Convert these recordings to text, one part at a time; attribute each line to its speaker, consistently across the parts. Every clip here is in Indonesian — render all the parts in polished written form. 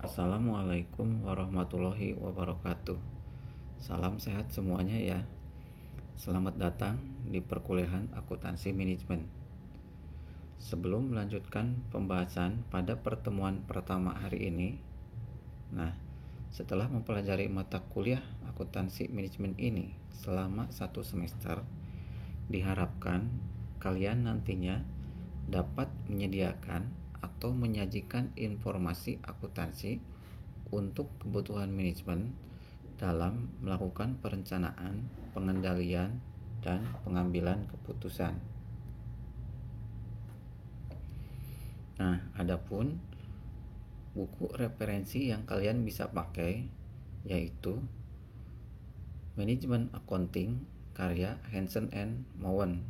Speaker 1: Assalamualaikum warahmatullahi wabarakatuh. Salam sehat semuanya ya. Selamat datang di perkuliahan akuntansi manajemen. Sebelum melanjutkan pembahasan pada pertemuan pertama hari ini, setelah mempelajari mata kuliah akuntansi manajemen ini selama 1 semester, diharapkan kalian nantinya dapat menyediakan atau menyajikan informasi akuntansi untuk kebutuhan manajemen dalam melakukan perencanaan, pengendalian, dan pengambilan keputusan. Adapun buku referensi yang kalian bisa pakai yaitu Manajemen Accounting karya Hansen and Mowen.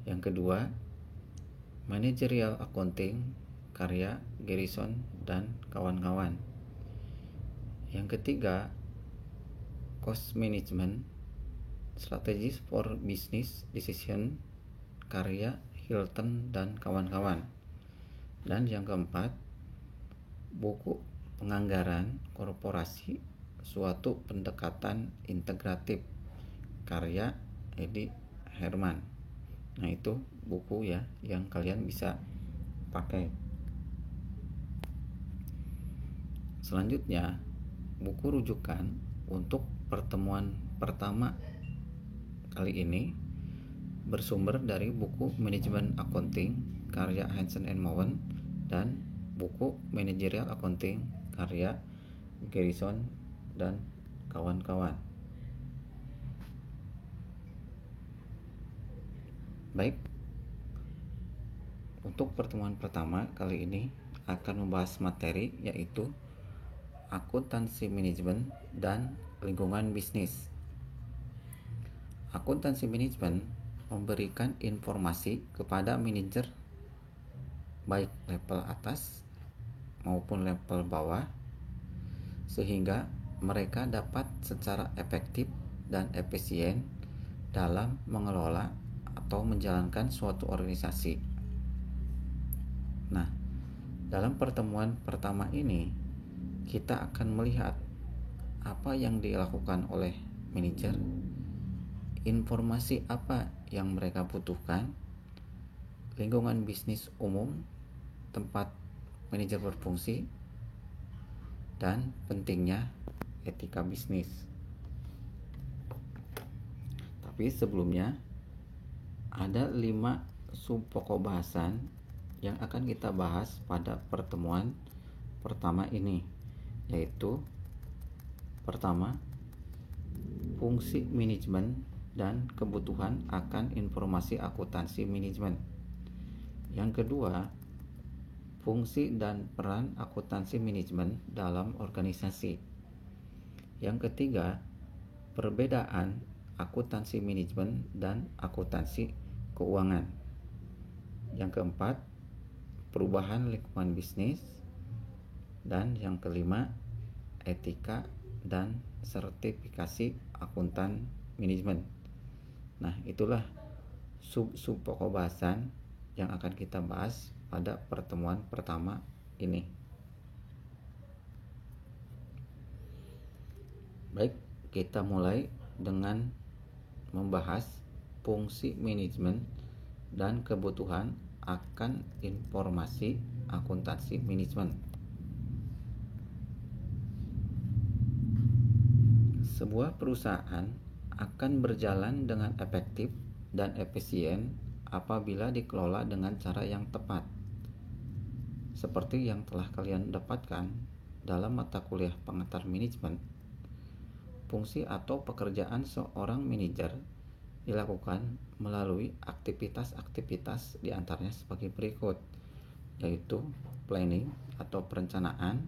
Speaker 1: Yang kedua, Managerial Accounting karya Garrison dan kawan-kawan. Yang ketiga, Cost Management Strategies for Business Decision karya Hilton dan kawan-kawan. Dan yang keempat, buku Penganggaran Korporasi Suatu Pendekatan Integratif karya Edi Herman. Itu buku ya yang kalian bisa pakai. Selanjutnya, buku rujukan untuk pertemuan pertama kali ini bersumber dari buku Manajemen Accounting karya Hansen and Mowen dan buku Managerial Accounting karya Garrison dan kawan-kawan. Baik, untuk pertemuan pertama kali ini akan membahas materi yaitu akuntansi manajemen dan lingkungan bisnis. Akuntansi manajemen memberikan informasi kepada manajer baik level atas maupun level bawah sehingga mereka dapat secara efektif dan efisien dalam mengelola atau menjalankan suatu organisasi. Dalam pertemuan pertama ini kita akan melihat apa yang dilakukan oleh manajer, informasi apa yang mereka butuhkan, lingkungan bisnis umum tempat manajer berfungsi, dan pentingnya etika bisnis. Tapi sebelumnya ada 5 sub pokok bahasan yang akan kita bahas pada pertemuan pertama ini, yaitu pertama, fungsi manajemen dan kebutuhan akan informasi akuntansi manajemen. Yang kedua, fungsi dan peran akuntansi manajemen dalam organisasi. Yang ketiga, perbedaan akuntansi manajemen dan akuntansi keuangan. Yang keempat, perubahan lingkungan bisnis. Dan yang kelima, etika dan sertifikasi akuntan manajemen. Itulah sub pokok bahasan yang akan kita bahas pada pertemuan pertama ini. Baik, kita mulai dengan membahas fungsi manajemen dan kebutuhan akan informasi akuntansi manajemen. Sebuah perusahaan akan berjalan dengan efektif dan efisien apabila dikelola dengan cara yang tepat. Seperti yang telah kalian dapatkan dalam mata kuliah pengantar manajemen, fungsi atau pekerjaan seorang manajer dilakukan melalui aktivitas-aktivitas diantaranya sebagai berikut, yaitu planning atau perencanaan.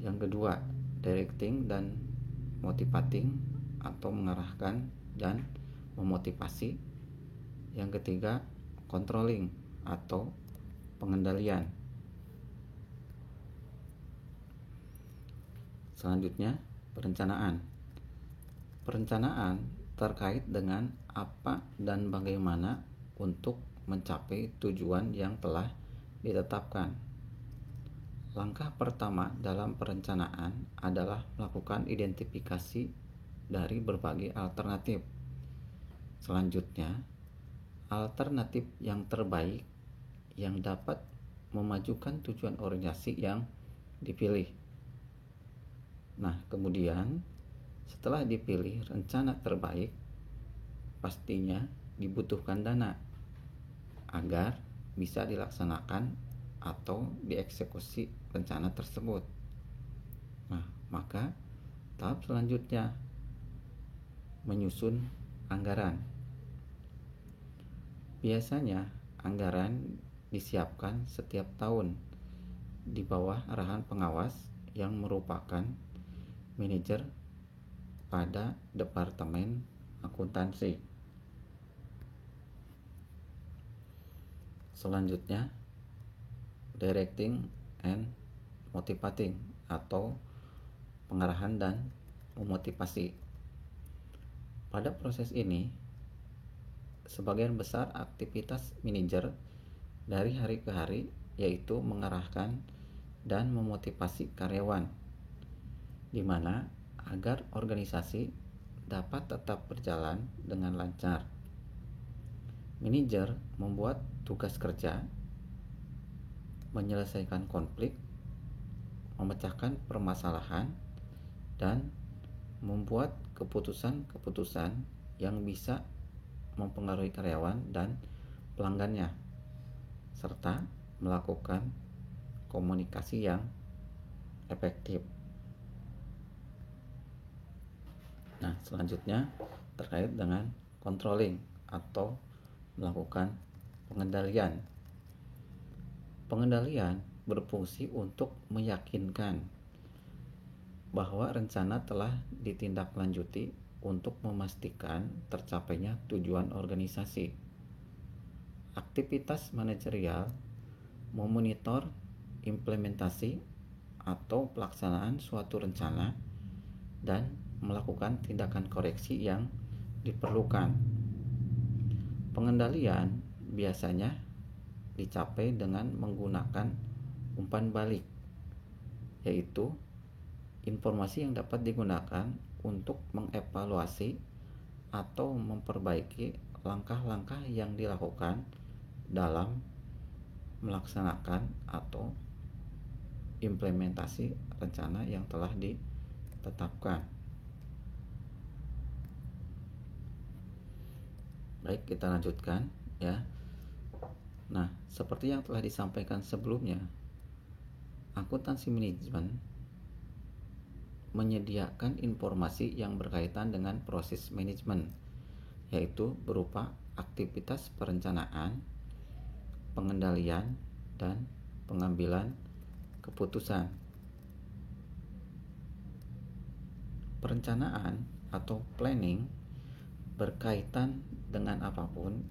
Speaker 1: Yang kedua, directing dan motivating atau mengarahkan dan memotivasi. Yang ketiga, controlling atau pengendalian. Selanjutnya, perencanaan. Perencanaan terkait dengan apa dan bagaimana untuk mencapai tujuan yang telah ditetapkan. Langkah pertama dalam perencanaan adalah melakukan identifikasi dari berbagai alternatif. Selanjutnya, alternatif yang terbaik yang dapat memajukan tujuan organisasi yang dipilih. Nah, kemudian setelah dipilih rencana terbaik, pastinya dibutuhkan dana agar bisa dilaksanakan atau dieksekusi rencana tersebut. Nah, maka tahap selanjutnya menyusun anggaran. Biasanya anggaran disiapkan setiap tahun di bawah arahan pengawas yang merupakan manajer pada departemen akuntansi. Selanjutnya, directing and motivating atau pengarahan dan memotivasi. Pada proses ini, sebagian besar aktivitas manajer dari hari ke hari yaitu mengarahkan dan memotivasi karyawan, di mana agar organisasi dapat tetap berjalan dengan lancar. Manajer membuat tugas kerja, menyelesaikan konflik, memecahkan permasalahan, dan membuat keputusan-keputusan yang bisa mempengaruhi karyawan dan pelanggannya, serta melakukan komunikasi yang efektif. Nah, selanjutnya terkait dengan controlling atau melakukan pengendalian. Pengendalian berfungsi untuk meyakinkan bahwa rencana telah ditindaklanjuti untuk memastikan tercapainya tujuan organisasi. Aktivitas manajerial memonitor implementasi atau pelaksanaan suatu rencana dan melakukan tindakan koreksi yang diperlukan. Pengendalian biasanya dicapai dengan menggunakan umpan balik, yaitu informasi yang dapat digunakan untuk mengevaluasi atau memperbaiki langkah-langkah yang dilakukan dalam melaksanakan atau implementasi rencana yang telah ditetapkan. Baik, kita lanjutkan ya. Nah, seperti yang telah disampaikan sebelumnya, akuntansi manajemen menyediakan informasi yang berkaitan dengan proses manajemen, yaitu berupa aktivitas perencanaan, pengendalian, dan pengambilan keputusan. Perencanaan atau planning berkaitan dengan apapun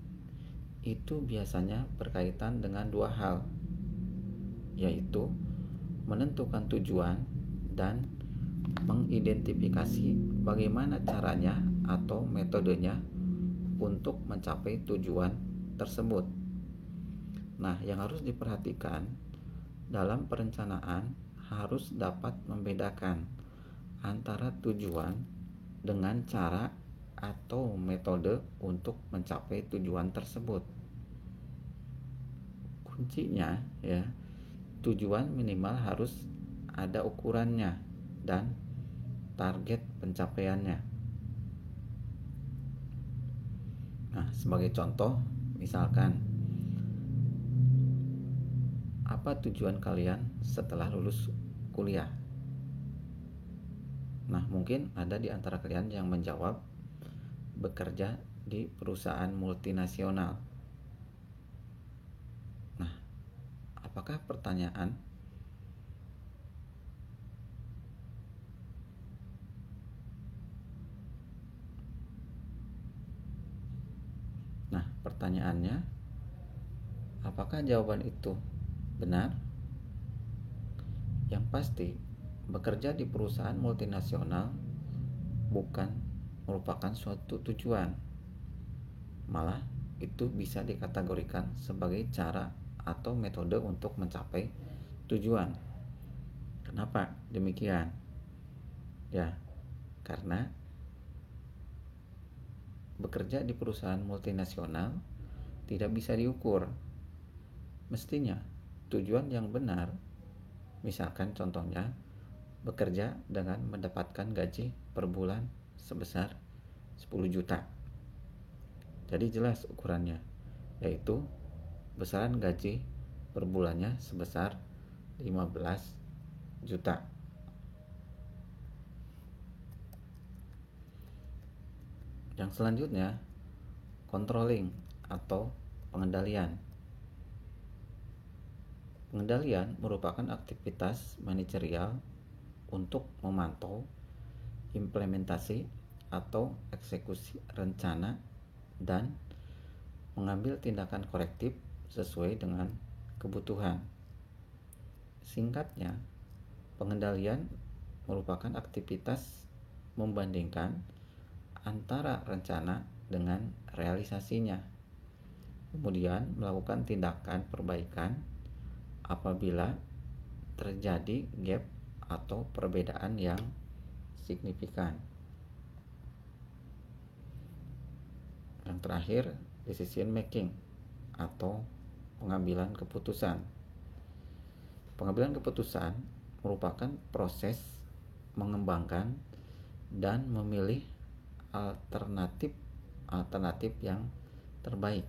Speaker 1: itu biasanya berkaitan dengan dua hal, yaitu menentukan tujuan dan mengidentifikasi bagaimana caranya atau metodenya untuk mencapai tujuan tersebut. Nah, yang harus diperhatikan dalam perencanaan harus dapat membedakan antara tujuan dengan cara atau metode untuk mencapai tujuan tersebut. Kuncinya ya, tujuan minimal harus ada ukurannya dan target pencapaiannya. Nah, sebagai contoh, misalkan apa tujuan kalian setelah lulus kuliah? Nah, mungkin ada di antara kalian yang menjawab bekerja di perusahaan multinasional. Nah, apakah pertanyaan pertanyaannya, apakah jawaban itu benar? Yang pasti, bekerja di perusahaan multinasional bukan merupakan suatu tujuan. Malah, itu bisa dikategorikan sebagai cara atau metode untuk mencapai tujuan. Kenapa demikian? Ya, karena bekerja di perusahaan multinasional tidak bisa diukur. Mestinya tujuan yang benar, misalkan contohnya bekerja dengan mendapatkan gaji per bulan sebesar 10 juta. Jadi jelas ukurannya, yaitu besaran gaji per bulannya sebesar 15 juta. Yang selanjutnya, controlling atau pengendalian. Pengendalian merupakan aktivitas manajerial untuk memantau implementasi atau eksekusi rencana dan mengambil tindakan korektif sesuai dengan kebutuhan. Singkatnya, pengendalian merupakan aktivitas membandingkan antara rencana dengan realisasinya, kemudian melakukan tindakan perbaikan apabila terjadi gap atau perbedaan yang signifikan. Yang terakhir, decision making atau pengambilan keputusan. Pengambilan keputusan merupakan proses mengembangkan dan memilih alternatif yang terbaik.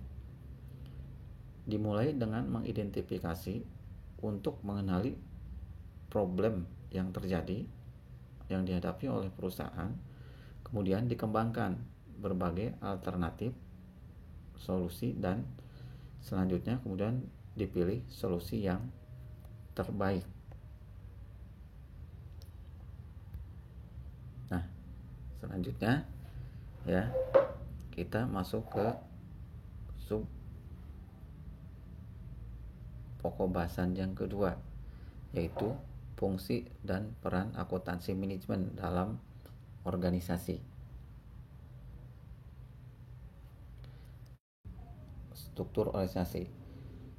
Speaker 1: Dimulai dengan mengidentifikasi untuk mengenali problem yang terjadi yang dihadapi oleh perusahaan, kemudian dikembangkan berbagai alternatif solusi dan selanjutnya kemudian dipilih solusi yang terbaik. Nah, selanjutnya ya, kita masuk ke sub pokok bahasan yang kedua, yaitu fungsi dan peran akuntansi manajemen dalam organisasi. Struktur organisasi.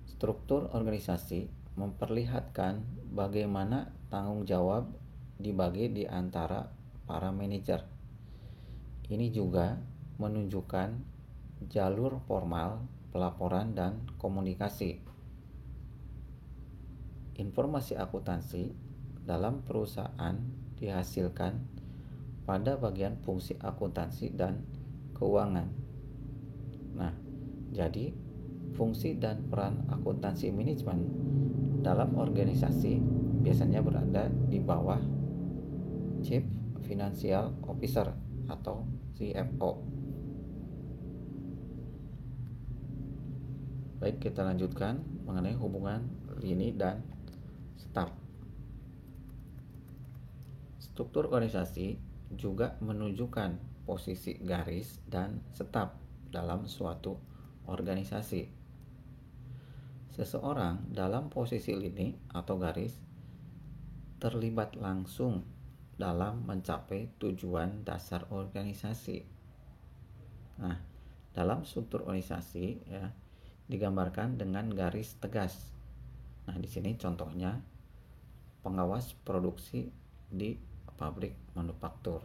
Speaker 1: Struktur organisasi memperlihatkan bagaimana tanggung jawab dibagi di antara para manajer. Ini juga menunjukkan jalur formal, pelaporan, dan komunikasi. Informasi akuntansi dalam perusahaan dihasilkan pada bagian fungsi akuntansi dan keuangan. Nah, jadi fungsi dan peran akuntansi manajemen dalam organisasi biasanya berada di bawah Chief Financial Officer atau CFO. Baik, kita lanjutkan mengenai hubungan lini dan staf. Struktur organisasi juga menunjukkan posisi garis dan staf dalam suatu organisasi. Seseorang dalam posisi lini atau garis terlibat langsung dalam mencapai tujuan dasar organisasi. Nah, dalam struktur organisasi ya digambarkan dengan garis tegas. Nah, di sini contohnya pengawas produksi di pabrik manufaktur.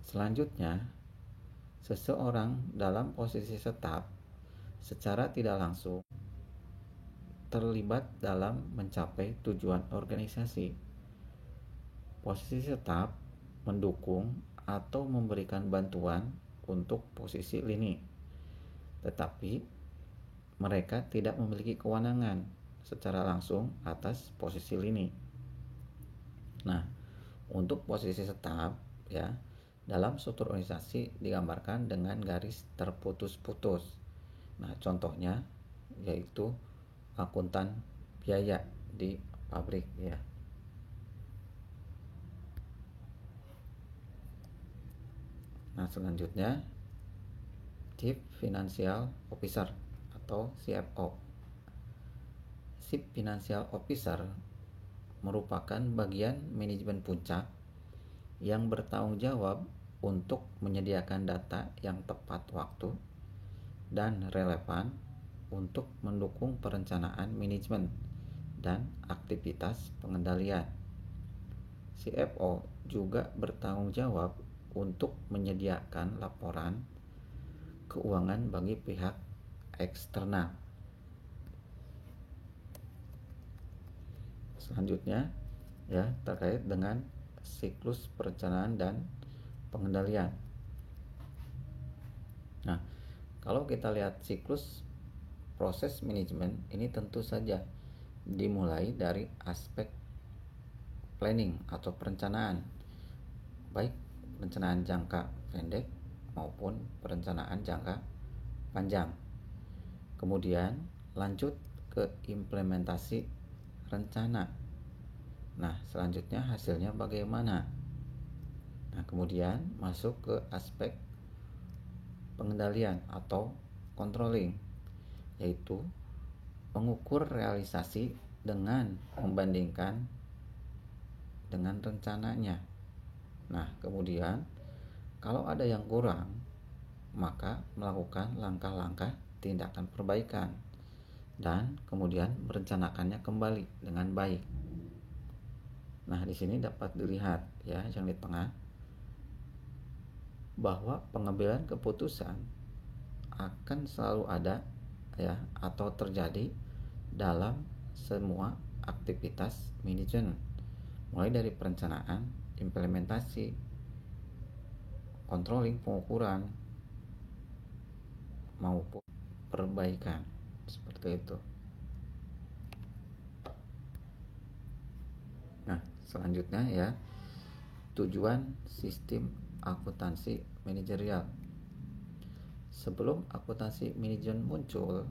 Speaker 1: Selanjutnya, seseorang dalam posisi staf secara tidak langsung terlibat dalam mencapai tujuan organisasi. Posisi staf mendukung atau memberikan bantuan untuk posisi lini, tetapi mereka tidak memiliki kewenangan secara langsung atas posisi lini. Nah, untuk posisi staf ya, dalam struktur organisasi digambarkan dengan garis terputus-putus. Nah, contohnya yaitu akuntan biaya di pabrik ya. Nah, selanjutnya Chief Financial Officer atau CFO. Chief Financial Officer merupakan bagian manajemen puncak yang bertanggung jawab untuk menyediakan data yang tepat waktu dan relevan untuk mendukung perencanaan manajemen dan aktivitas pengendalian. CFO juga bertanggung jawab untuk menyediakan laporan keuangan bagi pihak eksternal. Selanjutnya ya, terkait dengan siklus perencanaan dan pengendalian. Nah, kalau kita lihat siklus proses manajemen ini tentu saja dimulai dari aspek planning atau perencanaan, baik perencanaan jangka pendek maupun perencanaan jangka panjang. Kemudian lanjut ke implementasi rencana. Nah, selanjutnya hasilnya bagaimana? Nah, kemudian masuk ke aspek pengendalian atau controlling, yaitu mengukur realisasi dengan membandingkan dengan rencananya. Nah, kemudian kalau ada yang kurang, maka melakukan langkah-langkah tindakan perbaikan dan kemudian merencanakannya kembali dengan baik. Nah, di sini dapat dilihat ya, yang di tengah, bahwa pengambilan keputusan akan selalu ada ya, atau terjadi dalam semua aktivitas manajemen, mulai dari perencanaan, implementasi, controlling, pengukuran maupun perbaikan, seperti itu. Nah, selanjutnya ya, tujuan sistem akuntansi manajerial. Sebelum akuntansi manajemen muncul,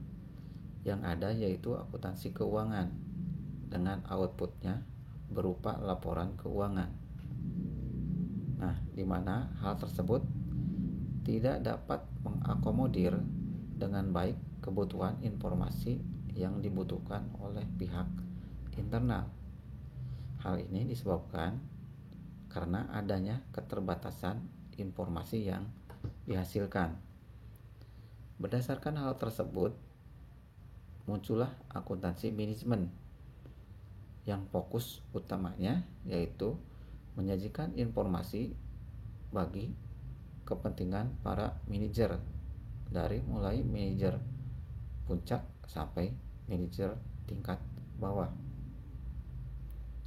Speaker 1: yang ada yaitu akuntansi keuangan dengan outputnya berupa laporan keuangan. Nah, di mana hal tersebut tidak dapat mengakomodir dengan baik kebutuhan informasi yang dibutuhkan oleh pihak internal. Hal ini disebabkan karena adanya keterbatasan informasi yang dihasilkan. Berdasarkan hal tersebut, muncullah akuntansi manajemen yang fokus utamanya yaitu menyajikan informasi bagi kepentingan para manajer, dari mulai manajer puncak sampai manajer tingkat bawah.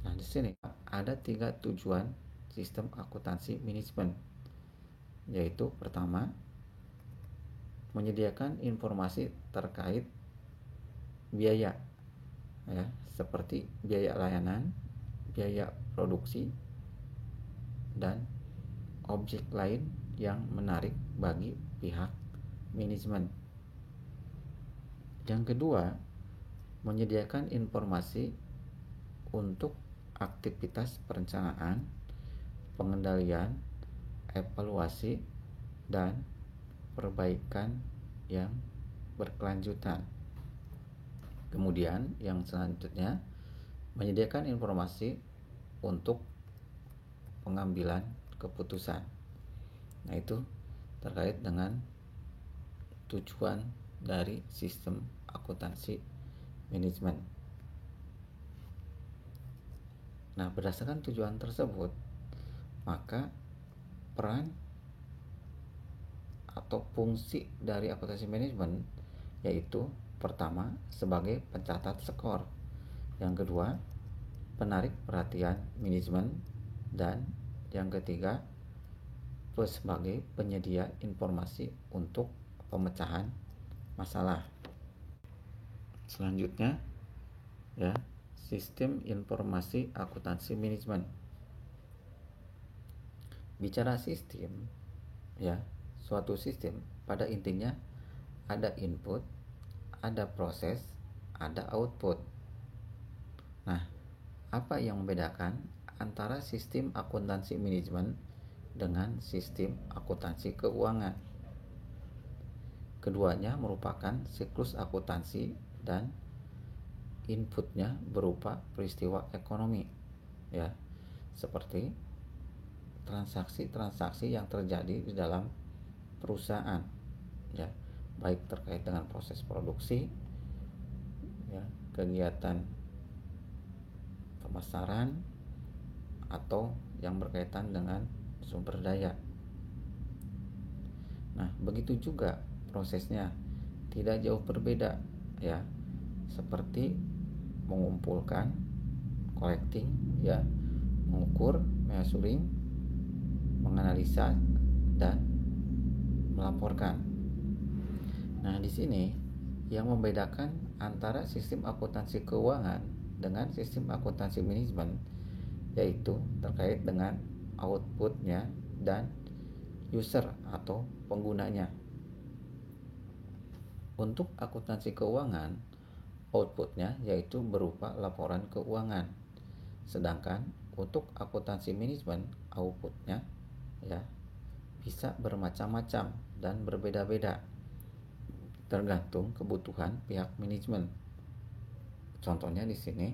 Speaker 1: Nah, di sini ada 3 tujuan sistem akuntansi manajemen, yaitu pertama, menyediakan informasi terkait biaya ya, seperti biaya layanan, biaya produksi, dan objek lain yang menarik bagi pihak manajemen. Yang kedua, menyediakan informasi untuk aktivitas perencanaan, pengendalian, evaluasi, dan perbaikan yang berkelanjutan. Kemudian yang selanjutnya, menyediakan informasi untuk pengambilan keputusan. Nah, itu terkait dengan tujuan dari sistem akuntansi manajemen. Nah, berdasarkan tujuan tersebut, maka peran atau fungsi dari akuntansi manajemen yaitu pertama, sebagai pencatat skor, yang kedua, penarik perhatian manajemen, dan yang ketiga, sebagai penyedia informasi untuk pemecahan masalah. Selanjutnya ya, sistem informasi akuntansi manajemen. Bicara sistem ya, suatu sistem pada intinya ada input, ada proses, ada output. Nah, apa yang membedakan antara sistem akuntansi manajemen dengan sistem akuntansi keuangan? Keduanya merupakan siklus akuntansi dan inputnya berupa peristiwa ekonomi ya, seperti transaksi-transaksi yang terjadi di dalam perusahaan ya, baik terkait dengan proses produksi ya, kegiatan pemasaran, atau yang berkaitan dengan sumber daya. Nah, begitu juga prosesnya, tidak jauh berbeda ya, seperti mengumpulkan, collecting ya, mengukur, measuring, menganalisa, dan melaporkan. Nah, di sini yang membedakan antara sistem akuntansi keuangan dengan sistem akuntansi manajemen yaitu terkait dengan outputnya dan user atau penggunanya. Untuk akuntansi keuangan, outputnya yaitu berupa laporan keuangan. Sedangkan untuk akuntansi manajemen, outputnya ya bisa bermacam-macam dan berbeda-beda tergantung kebutuhan pihak manajemen. Contohnya di sini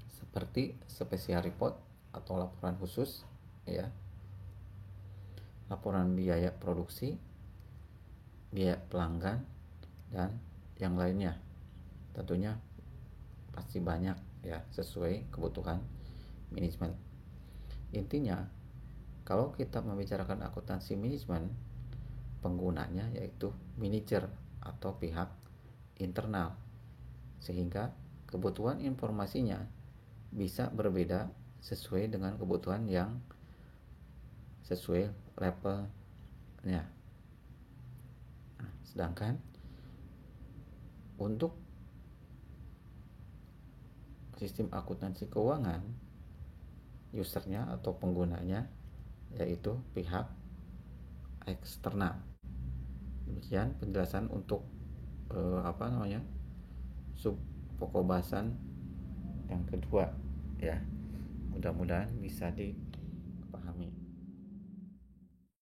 Speaker 1: seperti special report atau laporan khusus ya, laporan biaya produksi, biaya pelanggan, dan yang lainnya. Tentunya pasti banyak ya, sesuai kebutuhan manajemen. Intinya, kalau kita membicarakan akuntansi manajemen, penggunanya yaitu manajer atau pihak internal, sehingga kebutuhan informasinya bisa berbeda sesuai dengan kebutuhan yang sesuai levelnya. Nah, sedangkan untuk sistem akuntansi keuangan, usernya atau penggunanya yaitu pihak eksternal. Demikian penjelasan untuk sub pokok bahasan yang kedua ya. Mudah-mudahan bisa dipahami.